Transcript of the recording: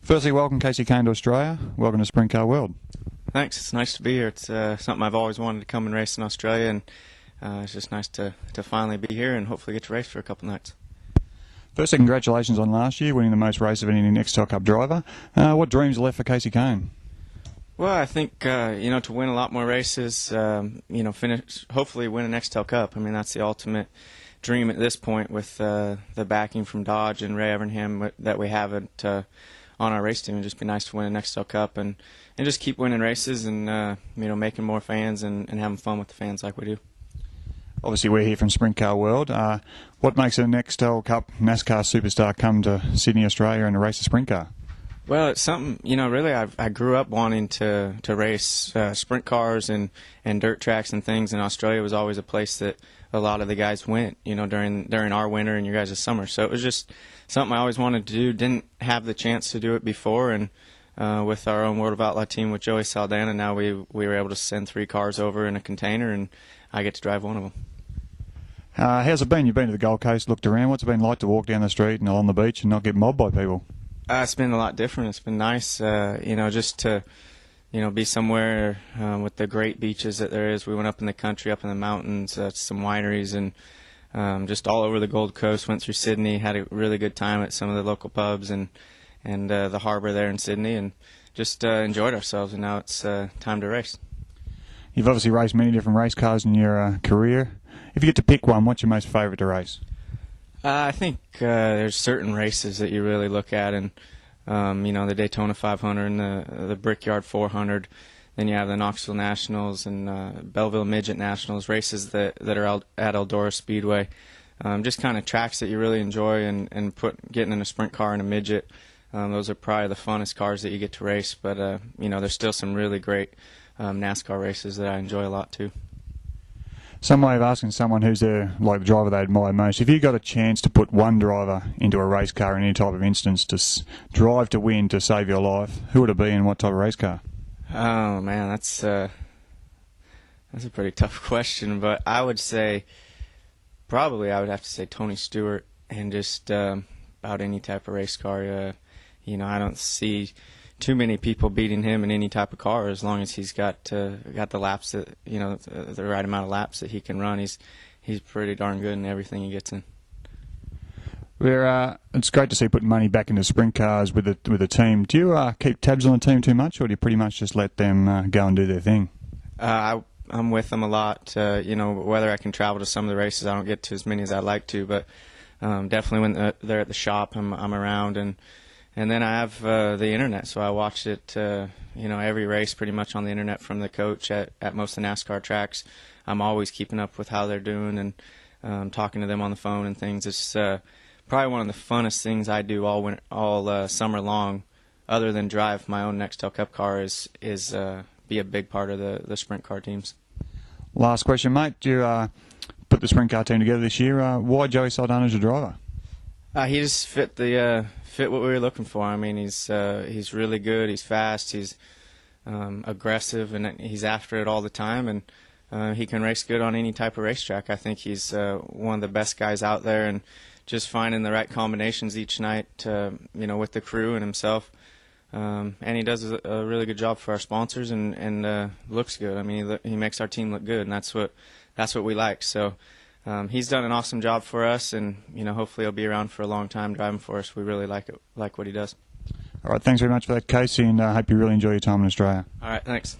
Firstly, welcome Kasey Kahne to Australia. Welcome to Sprintcar World. Thanks. It's nice to be here. It's something I've always wanted to come and race in Australia, and it's just nice to finally be here and hopefully get to race for a couple nights. Firstly, congratulations on last year, winning the most races of any Nextel Cup driver. What dreams are left for Kasey Kahne? Well, I think to win a lot more races, hopefully win a Nextel Cup. I mean, that's the ultimate dream at this point with the backing from Dodge and Ray Evernham that we have on our race team. It'd just be nice to win a Nextel Cup and just keep winning races and making more fans and having fun with the fans like we do. Obviously, we're here from Sprintcar World. What makes a Nextel Cup NASCAR superstar come to Sydney, Australia, and to race a sprint car? Well, it's something, really I grew up wanting to race sprint cars and dirt tracks and things, and Australia was always a place that a lot of the guys went, during our winter and your guys' summer. So it was just something I always wanted to do. Didn't have the chance to do it before, and with our own World of Outlaw team with Joey Saldana, now we were able to send 3 cars over in a container, and I get to drive one of them. How's it been? You've been to the Gold Coast, looked around. What's it been like to walk down the street and along the beach and not get mobbed by people? It's been a lot different. It's been nice, just to, be somewhere with the great beaches that there is. We went up in the country, up in the mountains, some wineries, and just all over the Gold Coast. Went through Sydney, had a really good time at some of the local pubs and the harbor there in Sydney, and just enjoyed ourselves. And now it's time to race. You've obviously raced many different race cars in your career. If you get to pick one, what's your most favourite to race? I think there's certain races that you really look at, and the Daytona 500 and the Brickyard 400. Then you have the Knoxville Nationals and Belleville Midget Nationals, races that are out at Eldora Speedway. Just kind of tracks that you really enjoy, and getting in a sprint car and a midget. Those are probably the funnest cars that you get to race. But there's still some really great NASCAR races that I enjoy a lot too. Some way of asking someone who's the driver they admire most, if you got a chance to put one driver into a race car in any type of instance to drive to win to save your life, who would it be and what type of race car? Oh man, that's a pretty tough question, but I would say probably I would have to say Tony Stewart, and just about any type of race car. I don't see too many people beating him in any type of car, as long as he's got the laps that the right amount of laps that he can run. He's pretty darn good in everything he gets in. It's great to see putting money back into sprint cars with the team. Do you keep tabs on the team too much, or do you pretty much just let them go and do their thing? I'm with them a lot. Whether I can travel to some of the races, I don't get to as many as I'd like to, but definitely when they're at the shop, I'm around. And then I have the internet, so I watch it, every race pretty much on the internet from the coach at most of the NASCAR tracks. I'm always keeping up with how they're doing and talking to them on the phone and things. It's probably one of the funnest things I do all summer long, other than drive my own Nextel Cup car, is be a big part of the sprint car teams. Last question, mate. You put the sprint car team together this year. Why Joey Saldana as your driver? He just fit what we were looking for. I mean, he's really good. He's fast. He's aggressive, and he's after it all the time. And he can race good on any type of racetrack. I think he's one of the best guys out there, and just finding the right combinations each night, with the crew and himself. And he does a really good job for our sponsors, and looks good. I mean, he makes our team look good, and that's what we like. So. He's done an awesome job for us, and hopefully he'll be around for a long time driving for us. We really like what he does. All right, thanks very much for that, Kasey, and I hope you really enjoy your time in Australia. All right, thanks.